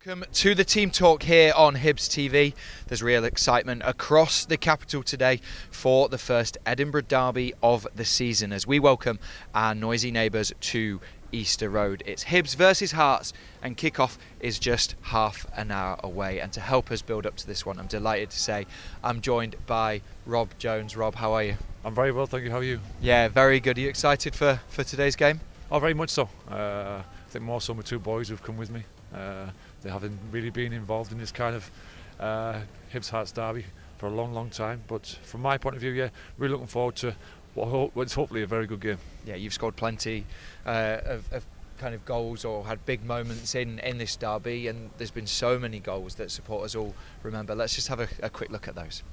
Welcome to the Team Talk here on Hibs TV. There's real excitement across the capital today for the first Edinburgh Derby of the season as we welcome our noisy neighbours to Easter Road. It's Hibs versus Hearts and kick-off is just half an hour away. And to help us build up to this one, I'm delighted to say I'm joined by Rob Jones. Rob, how are you? I'm very well, thank you. How are you? Yeah, very good. Are you excited for today's game? Oh, very much so. I think more so my two boys who've come with me. They haven't really been involved in this kind of Hibs Hearts derby for a long time, but from my point of view, yeah, really looking forward to what's hopefully a very good game. Yeah, you've scored plenty of kind of goals or had big moments in this derby, and there's been so many goals that supporters all remember. Let's just have a quick look at those.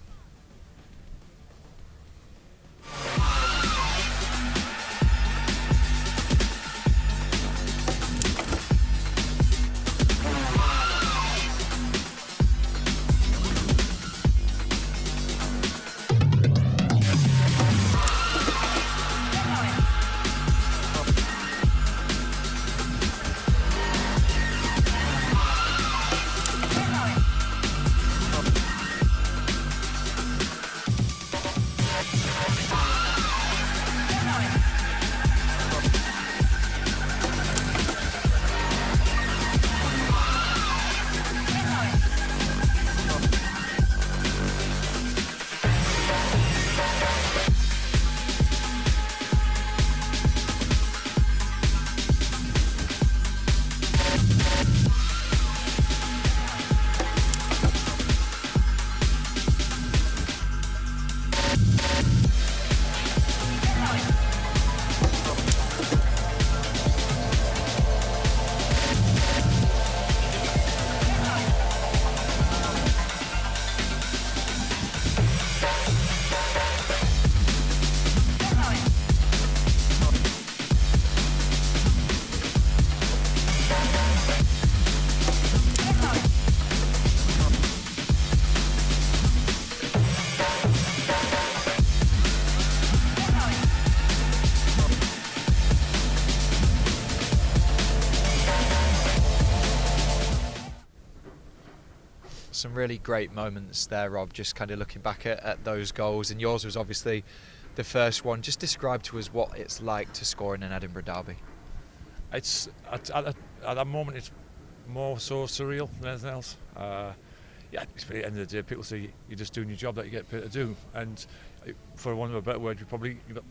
Some really great moments there, Rob, just kind of looking back at those goals, and yours was obviously the first one. Just describe to us what it's like to score in an Edinburgh Derby. It's at that moment it's more so surreal than anything else. Yeah, at the end of the day, people say you're just doing your job that you get paid to do, and for one of a better word,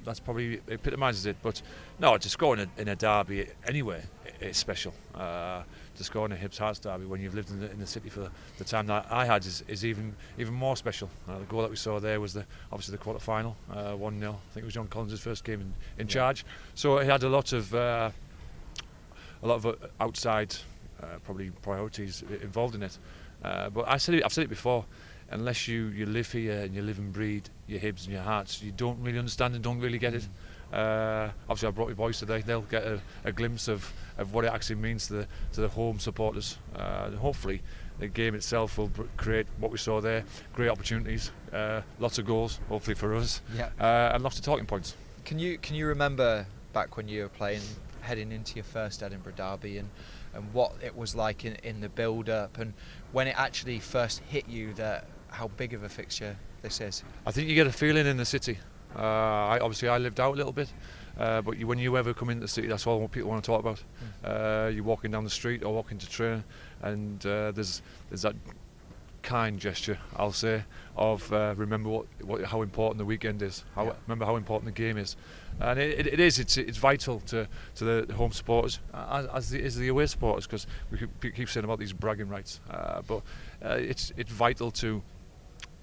that's probably epitomises it. But no, to score in a derby anyway, it's special. To score in a Hibs Hearts derby when you've lived in the city for the time that I had is even more special. The goal that we saw there was obviously the quarter final, 1-0. I think it was John Collins' first game in charge. So it had a lot of outside probably priorities involved in it. But I've said it before. Unless you live here and you live and breathe your Hibs and your Hearts, you don't really understand and don't really get it. Obviously, I brought my boys today. They'll get a glimpse of what it actually means to the home supporters. And hopefully, the game itself will create what we saw there: great opportunities, lots of goals, hopefully for us, and lots of talking points. Can you remember back when you were playing, heading into your first Edinburgh Derby, and what it was like in the build-up, and when it actually first hit you that how big of a fixture this is? I think you get a feeling in the city. I lived out a little bit, but when you ever come into the city, that's all people want to talk about. You're walking down the street or walking to train, and there's that kind gesture, I'll say, of remember how important the weekend is. Remember how important the game is, and it's vital to the home supporters as the away supporters, because we keep saying about these bragging rights, but it's vital to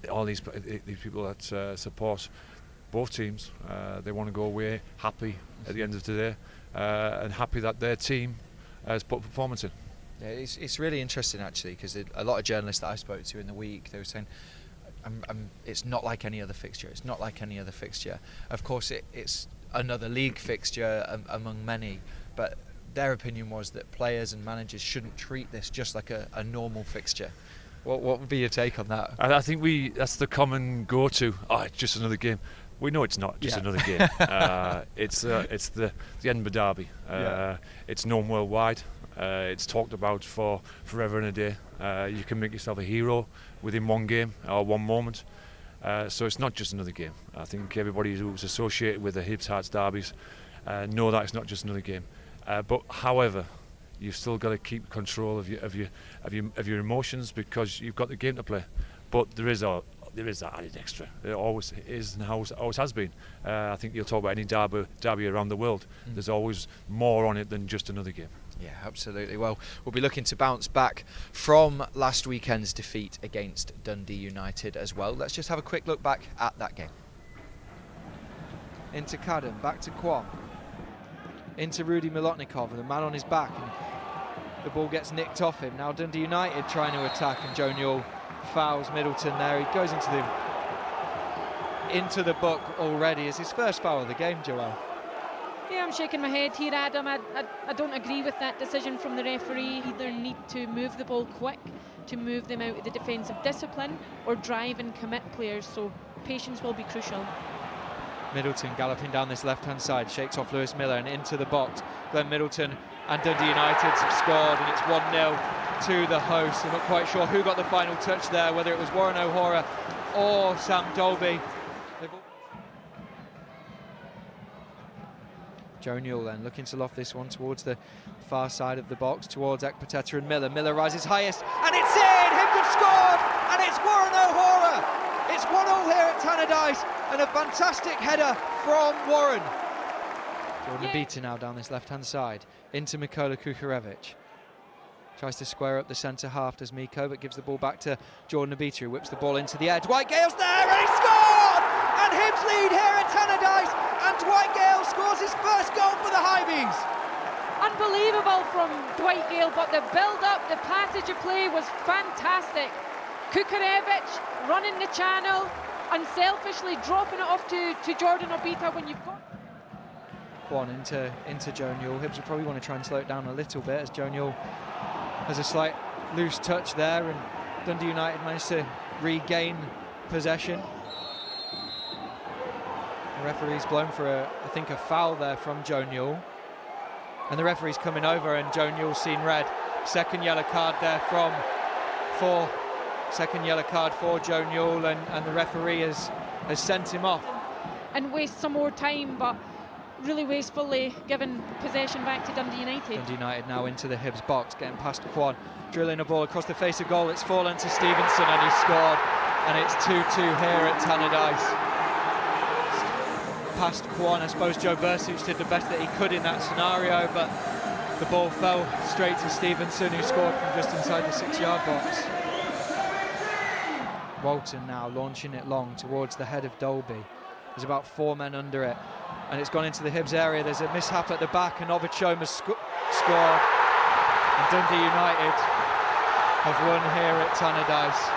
all these people that support both teams. They want to go away happy at the end of the day, and happy that their team has put performance in. Yeah, it's really interesting actually, because a lot of journalists that I spoke to in the week, they were saying it's not like any other fixture. It's not like any other fixture. Of course, it's another league fixture among many, but their opinion was that players and managers shouldn't treat this just like a normal fixture. What would be your take on that? I think that's the common go-to. Oh, it's just another game. We know it's not just another game. It's the Edinburgh Derby. It's known worldwide. It's talked about for forever and a day. You can make yourself a hero within one game or one moment. So it's not just another game. I think everybody who's associated with the Hibs Hearts derbies know that it's not just another game. But however, you've still got to keep control of your emotions, because you've got the game to play. But there is that added extra. It always is, and always has been. I think you'll talk about any derby around the world. There's always more on it than just another game. Yeah, absolutely. Well, we'll be looking to bounce back from last weekend's defeat against Dundee United as well. Let's just have a quick look back at that game. Into Kadam, back to Kwon. Into Rudy Milotnikov, the man on his back. And the ball gets nicked off him. Now Dundee United trying to attack, and Joe Newell fouls Middleton there. He goes into the book already. It's his first foul of the game, Joelle. Yeah, I'm shaking my head here, Adam. I don't agree with that decision from the referee. Either need to move the ball quick to move them out of the defensive discipline, or drive and commit players, so patience will be crucial. Middleton galloping down this left-hand side, shakes off Lewis Miller and into the box. Glenn Middleton and Dundee United have scored, and it's 1-0 to the hosts. I'm not quite sure who got the final touch there, whether it was Warren O'Hara or Sam Dolby. Joe Newell then looking to loft this one towards the far side of the box, towards Ekpateta and Miller. Miller rises highest, and it's in! Hibs have scored, and it's Warren O'Hara! It's 1-0 here at Tannadice, and a fantastic header from Warren. Jordan Abita now down this left-hand side, into Mikola Kukarevich. Tries to square up the centre half, does Miko, but gives the ball back to Jordan Abita, who whips the ball into the air. Dwight Gale's there, and he scored! And Hibs lead here at Tannadice, and Dwight Gale scores his first goal for the Hibees. Unbelievable from Dwight Gale, but the build-up, the passage of play was fantastic. Kukarevich running the channel, unselfishly dropping it off to Jordan Obita when you've got... Kwon into Joe Newell. Hibs will probably want to try and slow it down a little bit, as Joe Newell has a slight loose touch there, and Dundee United managed to regain possession. The referee's blown for I think a foul there from Joe Newell, and the referee's coming over, and Joe Newell's seen red. Second yellow card there for Joe Newell, and the referee has sent him off. And waste some more time, but really wastefully given possession back to Dundee United. Dundee United now into the Hibs box, getting past Kwon, drilling a ball across the face of goal. It's fallen to Stevenson, and he scored, and it's 2-2 here at Tannadice. Past Kwon, I suppose Joe Bursuch did the best that he could in that scenario, but the ball fell straight to Stevenson, who scored from just inside the 6-yard box. Walton now launching it long towards the head of Dolby. There's about 4 men under it, and it's gone into the Hibs area. There's a mishap at the back, and Obachoma's scored, and Dundee United have won here at Tannadice.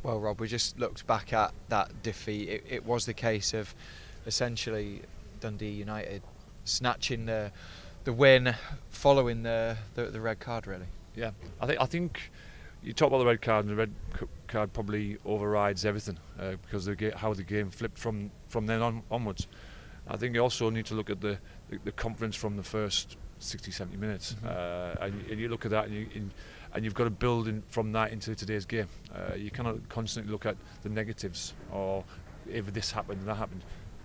Well, Rob, we just looked back at that defeat. It was the case of essentially Dundee United snatching the win following the red card, really. Yeah, I think you talk about the red card, and the red card probably overrides everything because of how the game flipped from then onwards. I think you also need to look at the confidence from the first 60-70 minutes, and you look at that, and you've got to build from that into today's game. You cannot constantly look at the negatives, or if this happened and that happened.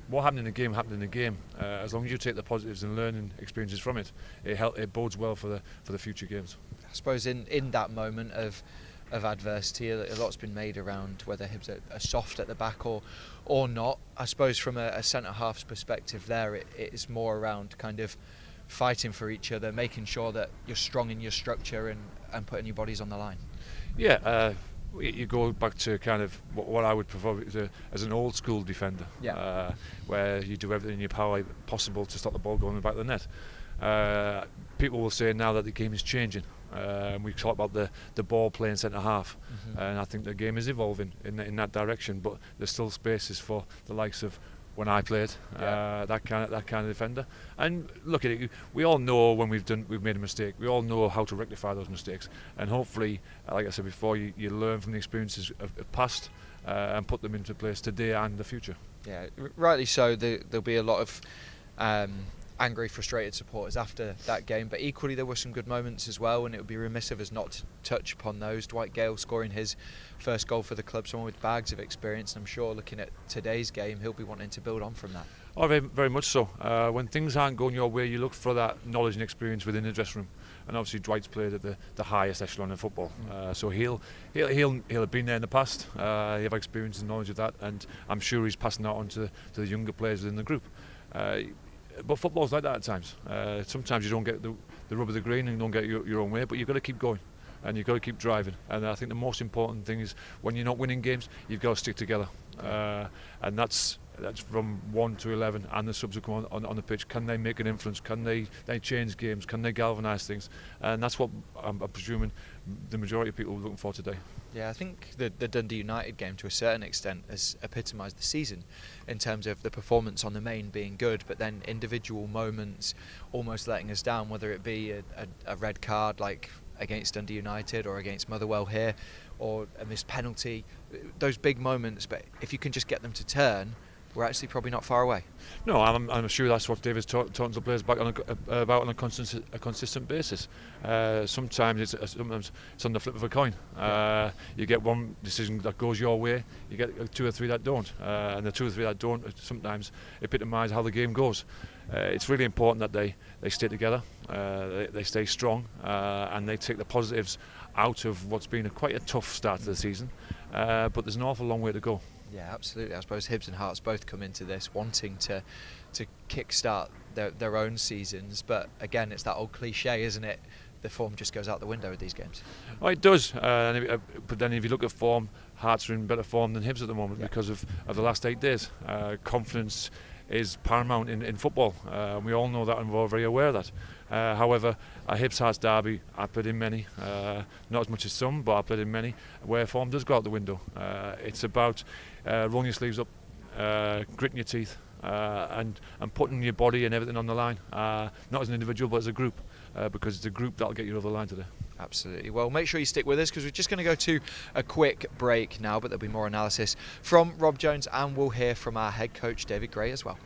What happened in the game happened in the game. As long as you take the positives and learning experiences from it, it bodes well for the future games. I suppose in that moment of adversity, a lot's been made around whether Hibs are soft at the back or not. I suppose from a centre half's perspective, there it is more around kind of fighting for each other, making sure that you're strong in your structure and putting your bodies on the line. Yeah, you go back to kind of what I would prefer as an old school defender, where you do everything in your power possible to stop the ball going in the back of the net. People will say now that the game is changing. We talk about the ball playing centre half, and I think the game is evolving in that direction, but there's still spaces for the likes of when I played. That kind of defender. And look at it. We all know when we've made a mistake. We all know how to rectify those mistakes. And hopefully, like I said before, you learn from the experiences of past and put them into place today and the future. Yeah, rightly so. There'll be a lot of angry, frustrated supporters after that game, but equally there were some good moments as well, and it would be remiss of us not to touch upon those. Dwight Gale scoring his first goal for the club, someone with bags of experience, and I'm sure looking at today's game he'll be wanting to build on from that. Oh, very, very much so. When things aren't going your way, you look for that knowledge and experience within the dressing room, and obviously Dwight's played at the highest echelon in football, so he'll have been there in the past. He'll have experience and knowledge of that, and I'm sure he's passing that on to the younger players within the group. But football's like that at times. Sometimes you don't get the rub of the green and you don't get your own way, but you've got to keep going and you've got to keep driving. And I think the most important thing is when you're not winning games, you've got to stick together. And that's from 1 to 11 and the subsequent on the pitch. Can they make an influence? Can they change games? Can they galvanise things? And that's what I'm presuming the majority of people are looking for today. Yeah, I think the Dundee United game to a certain extent has epitomised the season in terms of the performance on the main being good, but then individual moments almost letting us down, whether it be a red card like against Dundee United or against Motherwell here, or a missed penalty. Those big moments, but if you can just get them to turn, we're actually probably not far away. No, I'm sure that's what David's talking to the players about on a consistent basis. Sometimes it's on the flip of a coin. You get one decision that goes your way, you get 2 or 3 that don't, and the 2 or 3 that don't sometimes epitomise how the game goes. It's really important that they stay together, they stay strong, and they take the positives out of what's been quite a tough start to the season. But there's an awful long way to go. Yeah, absolutely. I suppose Hibs and Hearts both come into this wanting to kick-start their own seasons, but again, it's that old cliche, isn't it? The form just goes out the window with these games. Oh, it does. But then if you look at form, Hearts are in better form than Hibs at the moment because of the last 8 days. Confidence is paramount in football. We all know that and we're very aware of that. However, a Hibs Hearts derby, I played in many, not as much as some, but I played in many, where form does go out the window. It's about rolling your sleeves up, gritting your teeth, and putting your body and everything on the line, not as an individual but as a group, because it's a group that'll get you over the line today. Absolutely. Well, make sure you stick with us because we're just going to go to a quick break now, but there'll be more analysis from Rob Jones and we'll hear from our head coach David Gray as well.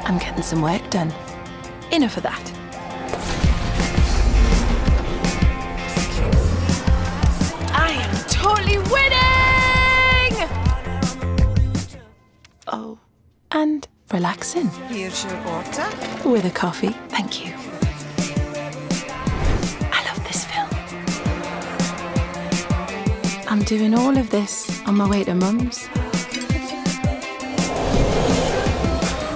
I'm getting some work done. Enough of that. I am totally winning! Oh, and relaxing. Here's your water. With a coffee, thank you. I love this film. I'm doing all of this on my way to Mum's.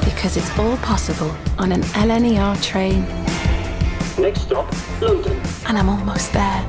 Because it's all possible on an LNER train. Next stop, London. And I'm almost there.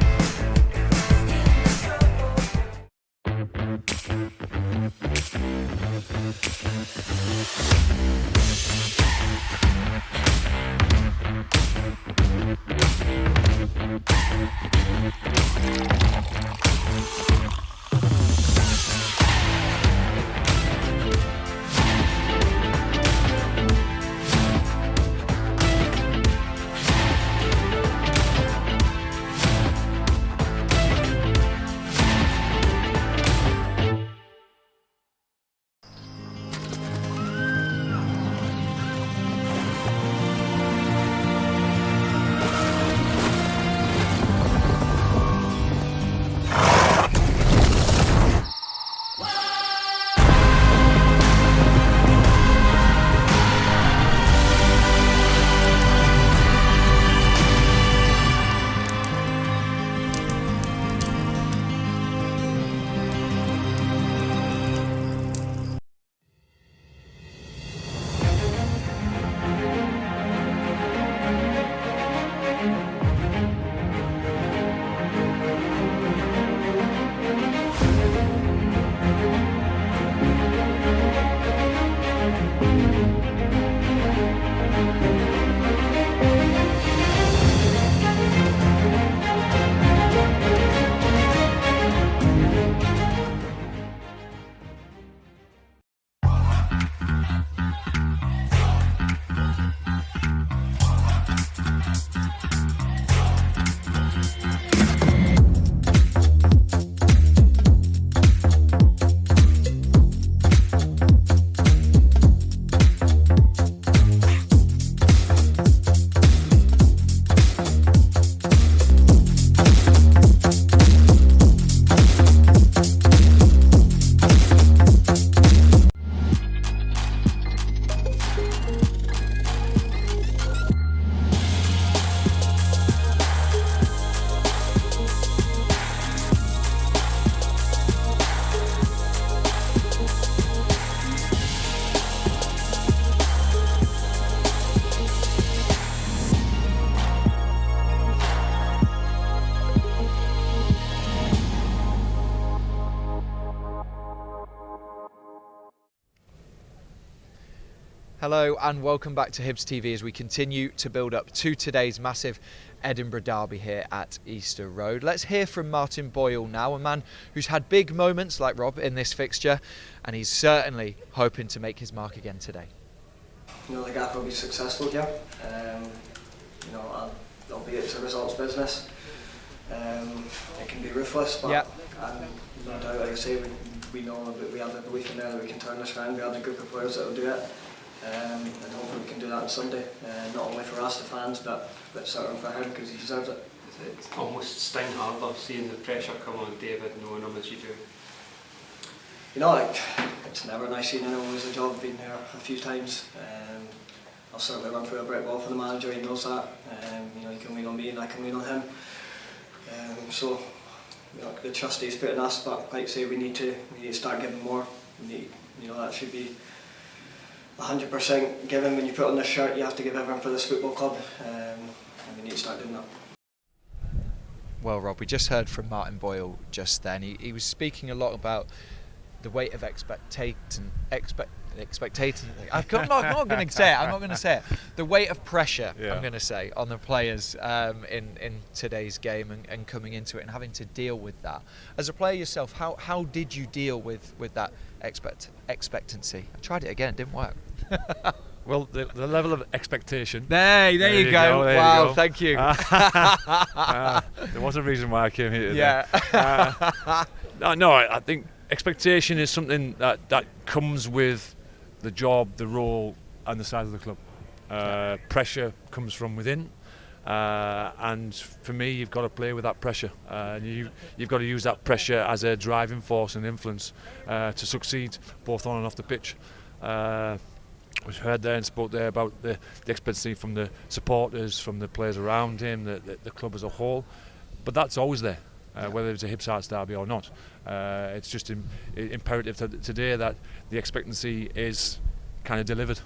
Hello and welcome back to Hibs TV as we continue to build up to today's massive Edinburgh Derby here at Easter Road. Let's hear from Martin Boyle now, a man who's had big moments like Rob in this fixture, and he's certainly hoping to make his mark again today. You know, the gaffer will be successful here. You know, albeit it's a results business. It can be ruthless, but no doubt, like I say, we know that we have the belief in there that we can turn this around. We have a group of players that will do it, and hopefully we can do that on Sunday. Not only for us, the fans, but certainly for him, because he deserves it. It's almost sting harder seeing the pressure come on David, knowing him as you do. You know, like, it's never nice seeing anyone lose a job. I've been here a few times. I'll certainly run through a brick wall for the manager, he knows that. You know, he can lean on me and I can lean on him. So, you know, the trust he's put in us, but like I say, we need to start giving more. You know, that should be 100% given. When you put on this shirt, you have to give everything for this football club, and we need to start doing that. Well, Rob, we just heard from Martin Boyle just then. He was speaking a lot about the weight of expectating. I'm not going to say it. I'm not going to say it. The weight of pressure, I'm going to say, on the players in today's game and coming into it and having to deal with that. As a player yourself, how did you deal with that expectancy? I tried it again, it didn't work. Well, the level of expectation. There you go. Wow, thank you. There was a reason why I came here today. Yeah. No, I think expectation is something that comes with the job, the role, and the size of the club. Pressure comes from within, and for me, you've got to play with that pressure. You've got to use that pressure as a driving force and influence to succeed, both on and off the pitch. We've heard there and spoke there about the expectancy from the supporters, from the players around him, the club as a whole. But that's always there, whether it's a Hibs Hearts derby or not. It's just imperative today that the expectancy is kind of delivered,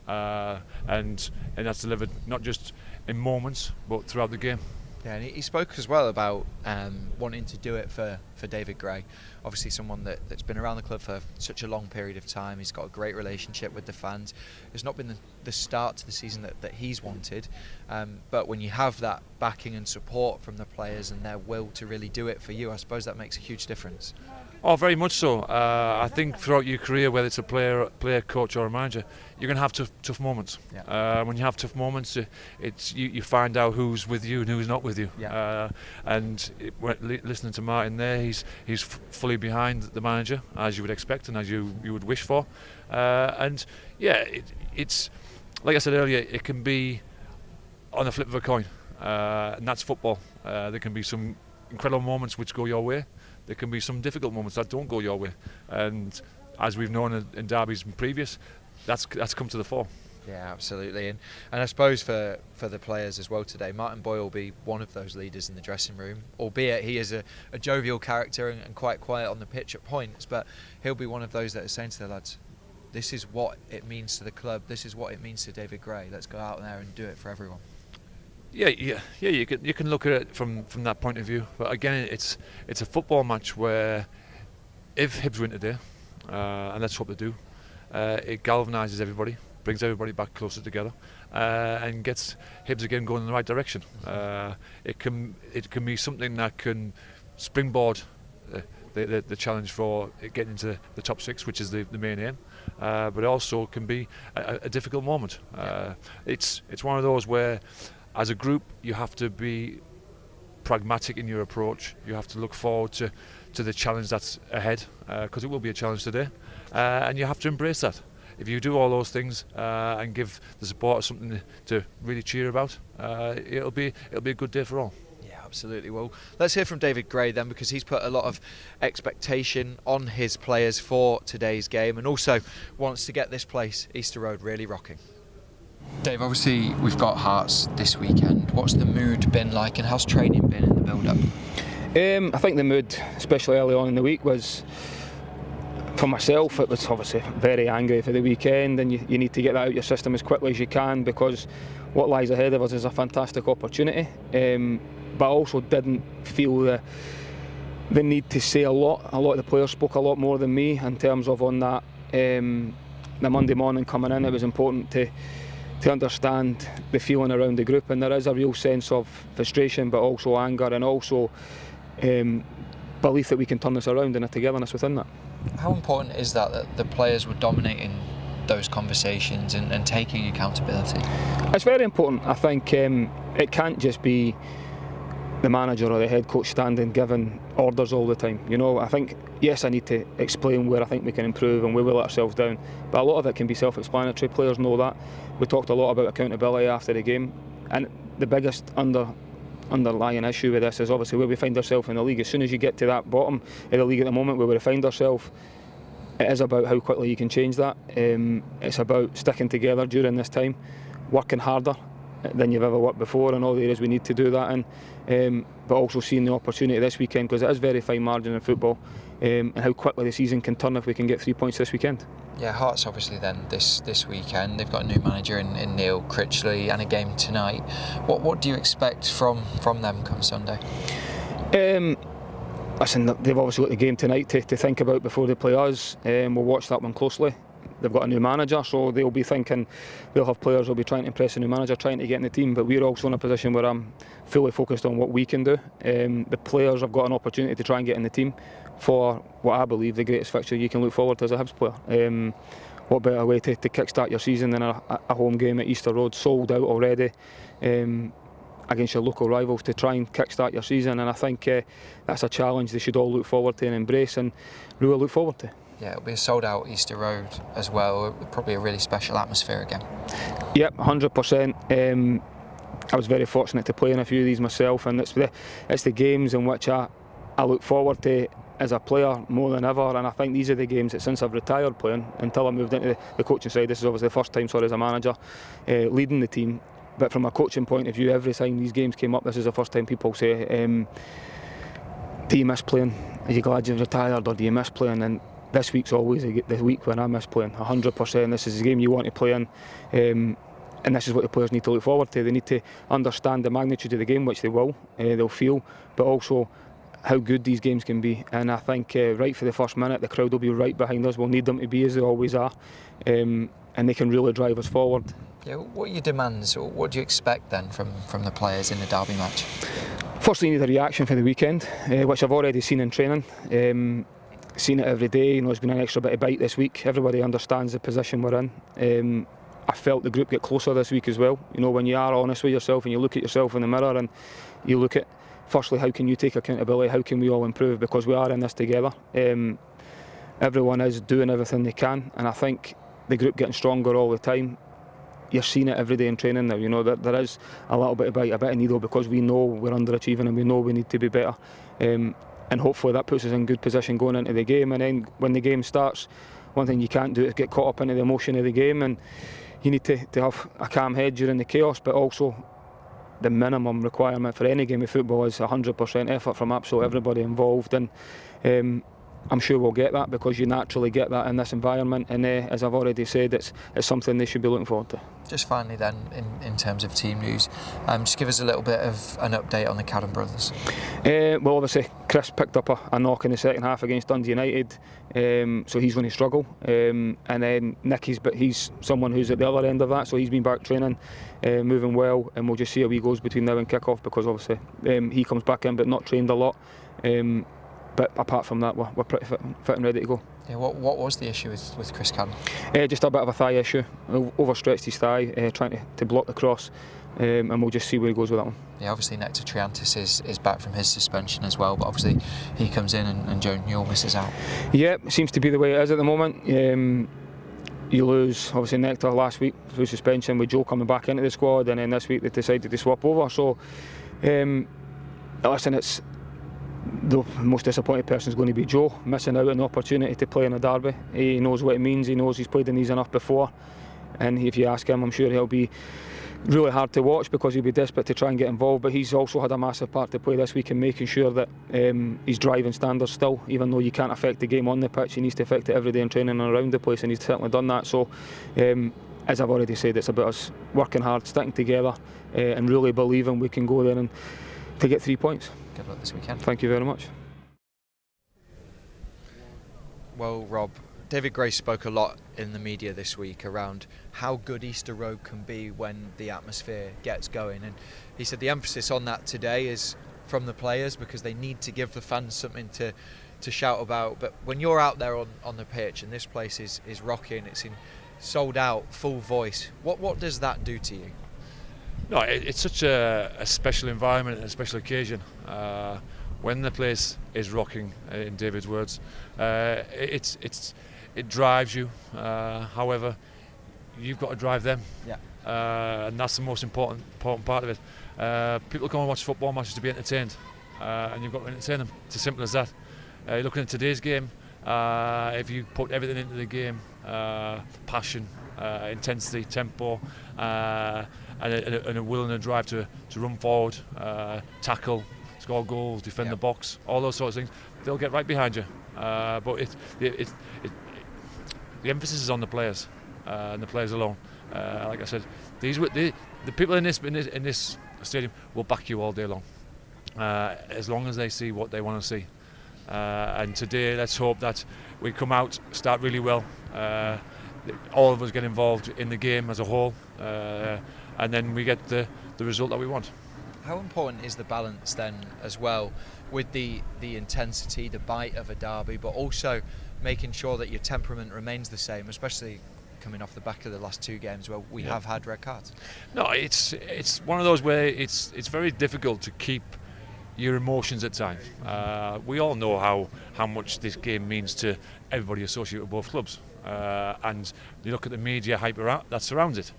and that's delivered not just in moments but throughout the game. Yeah, and he spoke as well about wanting to do it for David Gray. Obviously someone that's been around the club for such a long period of time. He's got a great relationship with the fans. It's not been the start to the season that he's wanted, but when you have that backing and support from the players and their will to really do it for you, I suppose that makes a huge difference. Oh, very much so. I think throughout your career, whether it's a player, coach or a manager, you're going to have tough moments. Yeah. When you have tough moments, you find out who's with you and who's not with you. Yeah. Listening to Martin there, he's fully behind the manager, as you would expect and as you would wish for. It's like I said earlier, it can be on the flip of a coin, and that's football. There can be some incredible moments which go your way. There can be some difficult moments that don't go your way, and as we've known in derbies previous, that's come to the fore. Yeah, absolutely, and I suppose for the players as well today, Martin Boyle will be one of those leaders in the dressing room, albeit he is a jovial character and quite quiet on the pitch at points, but he'll be one of those that are saying to the lads, this is what it means to the club, this is what it means to David Gray, let's go out there and do it for everyone. Yeah. You can look at it from that point of view, but again, it's a football match where if Hibs win today, and let's hope they do, it galvanises everybody, brings everybody back closer together, and gets Hibs again going in the right direction. It can be something that can springboard the challenge for getting into the top six, which is the main aim, but it also can be a difficult moment. It's one of those where, as a group, you have to be pragmatic in your approach. You have to look forward to the challenge that's ahead, because it will be a challenge today, and you have to embrace that. If you do all those things and give the supporters something to really cheer about, it'll be a good day for all. Yeah, absolutely. Well, let's hear from David Gray then, because he's put a lot of expectation on his players for today's game and also wants to get this place, Easter Road, really rocking. Dave, obviously we've got Hearts this weekend. What's the mood been like and how's training been in the build-up? I think the mood, especially early on in the week, was, for myself, it was obviously very angry for the weekend, and you need to get that out your system as quickly as you can, because what lies ahead of us is a fantastic opportunity. But I also didn't feel the need to say a lot. A lot of the players spoke a lot more than me in terms of on that the Monday morning coming in, it was important to understand the feeling around the group, and there is a real sense of frustration, but also anger, and also belief that we can turn this around and a togetherness within that. How important is that the players were dominating those conversations and taking accountability? It's very important. I think it can't just be the manager or the head coach standing giving orders all the time. You know, I think, yes, I need to explain where I think we can improve and where we let ourselves down, but a lot of it can be self-explanatory. Players know that. We talked a lot about accountability after the game, and the biggest underlying issue with this is obviously where we find ourselves in the league. As soon as you get to that bottom of the league at the moment where we find ourselves, it is about how quickly you can change that. It's about sticking together during this time, working harder than you've ever worked before in all the areas we need to do that in, but also seeing the opportunity this weekend, because it is very fine margin in football, and how quickly the season can turn if we can get 3 points this weekend. Yeah, Hearts obviously then this weekend. They've got a new manager in Neil Critchley and a game tonight. What do you expect from them come Sunday? Listen, they've obviously got the game tonight to think about before they play us. We'll watch that one closely. They've got a new manager, so they'll be thinking, they'll have players who'll be trying to impress the new manager, trying to get in the team, but we're also in a position where I'm fully focused on what we can do. The players have got an opportunity to try and get in the team for what I believe the greatest fixture you can look forward to as a Hibs player. What better way to kick-start your season than a home game at Easter Road, sold out already, against your local rivals, to try and kick-start your season, and I think that's a challenge they should all look forward to and embrace and really look forward to. Yeah, it'll be a sold-out Easter Road as well, probably a really special atmosphere again. Yep, 100%. I was very fortunate to play in a few of these myself, and it's the games in which I look forward to as a player more than ever, and I think these are the games that since I've retired playing, until I moved into the coaching side, this is obviously the first time as a manager leading the team, but from a coaching point of view, every time these games came up, this is the first time people say, do you miss playing? Are you glad you've retired, or do you miss playing? And this week's always the week when I miss playing, 100%. This is the game you want to play in, and this is what the players need to look forward to. They need to understand the magnitude of the game, which they will, they'll feel, but also how good these games can be. And I think right for the first minute, the crowd will be right behind us. We'll need them to be, as they always are, and they can really drive us forward. Yeah, what are your demands, or what do you expect then from the players in the Derby match? Firstly, you need a reaction for the weekend, which I've already seen in training. Seen it every day. You know, there's been an extra bit of bite this week. Everybody understands the position we're in. I felt the group get closer this week as well. You know, when you are honest with yourself and you look at yourself in the mirror and you look at, firstly, how can you take accountability? How can we all improve? Because we are in this together. Everyone is doing everything they can, and I think the group getting stronger all the time. You're seeing it every day in training now. You know that there is a little bit of bite, a bit of needle, because we know we're underachieving and we know we need to be better. And hopefully that puts us in good position going into the game. And then when the game starts, one thing you can't do is get caught up into the emotion of the game, and you need to have a calm head during the chaos, but also the minimum requirement for any game of football is 100% effort from absolutely everybody involved. And I'm sure we'll get that, because you naturally get that in this environment, and as I've already said, it's something they should be looking forward to. Just finally then, in terms of team news, just give us a little bit of an update on the Cadden brothers. Well, obviously Chris picked up a knock in the second half against Dundee United, so he's going to struggle, and then Nick, he's someone who's at the other end of that, so he's been back training, moving well, and we'll just see how he goes between now and kick-off, because obviously he comes back in but not trained a lot. But apart from that, we're pretty fit and ready to go. Yeah, what was the issue with Chris Cadden? Just a bit of a thigh issue. Overstretched his thigh, trying to block the cross, and we'll just see where he goes with that one. Yeah, obviously Nectar Triantis is back from his suspension as well, but obviously he comes in and Joe Newell misses out. Yeah, seems to be the way it is at the moment. You lose, obviously, Nectar last week through suspension, with Joe coming back into the squad, and then this week they decided to swap over. So, listen, it's the most disappointed person is going to be Joe, missing out on the opportunity to play in a derby. He knows what it means, he knows he's played in these enough before, and if you ask him, I'm sure he'll be really hard to watch, because he'll be desperate to try and get involved. But he's also had a massive part to play this week in making sure that he's driving standards still, even though you can't affect the game on the pitch, he needs to affect it every day in training and around the place, and he's certainly done that. So as I've already said, it's about us working hard, sticking together, and really believing we can go there and to get 3 points. Good luck this weekend. Thank you very much. Well, Rob, David Gray spoke a lot in the media this week around how good Easter Road can be when the atmosphere gets going, and he said the emphasis on that today is from the players because they need to give the fans something to shout about. But when you're out there on the pitch and this place is rocking, it's in sold out, full voice, what does that do to you? No, it's such a special environment and a special occasion. When the place is rocking, in David's words, it drives you. However, you've got to drive them, and that's the most important part of it. People come and watch football matches to be entertained, and you've got to entertain them. It's as simple as that. Looking at today's game, if you put everything into the game, passion, intensity, tempo, and a will and a drive to run forward, tackle, score goals, defend the box, all those sorts of things, they'll get right behind you. But the emphasis is on the players and the players alone. Like I said, the people in this stadium will back you all day long, as long as they see what they want to see. And today, let's hope that we come out, start really well. All of us get involved in the game as a whole, and then we get the result that we want. How important is the balance then as well with the intensity, the bite of a derby, but also making sure that your temperament remains the same, especially coming off the back of the last two games where we have had red cards? No, it's one of those where it's very difficult to keep your emotions at times. We all know how much this game means to everybody associated with both clubs, and you look at the media hype that surrounds it.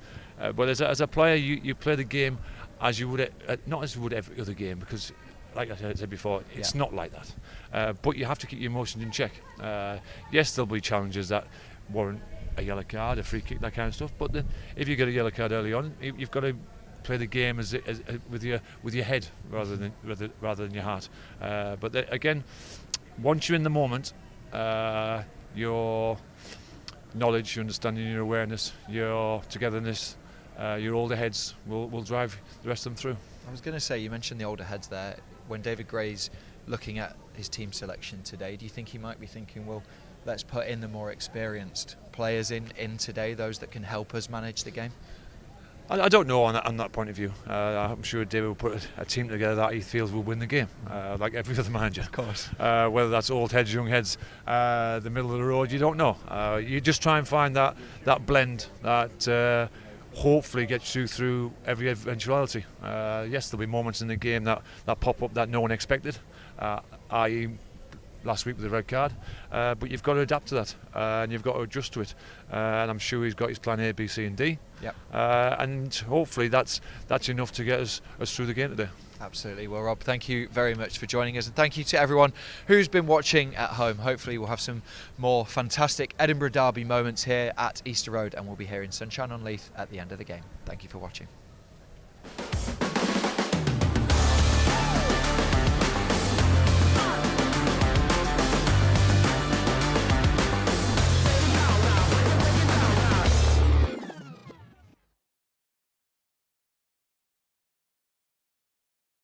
But as a player, you play the game as you would, not as you would every other game, because, like I said before, it's not like that. But you have to keep your emotions in check. Yes, there'll be challenges that warrant a yellow card, a free kick, that kind of stuff. But then, if you get a yellow card early on, you've got to play the game with your head rather than your heart. But again, once you're in the moment, your knowledge, your understanding, your awareness, your togetherness, your older heads will drive the rest of them through. I was going to say, you mentioned the older heads there. When David Gray's looking at his team selection today, do you think he might be thinking, well, let's put in the more experienced players in today, those that can help us manage the game? I don't know on that point of view. I'm sure David will put a team together that he feels will win the game, like every other manager. Of course. Whether that's old heads, young heads, the middle of the road, you don't know. You just try and find that blend that hopefully gets you through every eventuality. Yes, there'll be moments in the game that pop up that no one expected, i.e. last week with the red card, but you've got to adapt to that, and you've got to adjust to it, and I'm sure he's got his plan A, B, C and D, and hopefully that's enough to get us through the game today. Absolutely. Well, Rob, thank you very much for joining us, and thank you to everyone who's been watching at home. Hopefully we'll have some more fantastic Edinburgh Derby moments here at Easter Road, and we'll be here in Sunshine on Leith at the end of the game. Thank you for watching.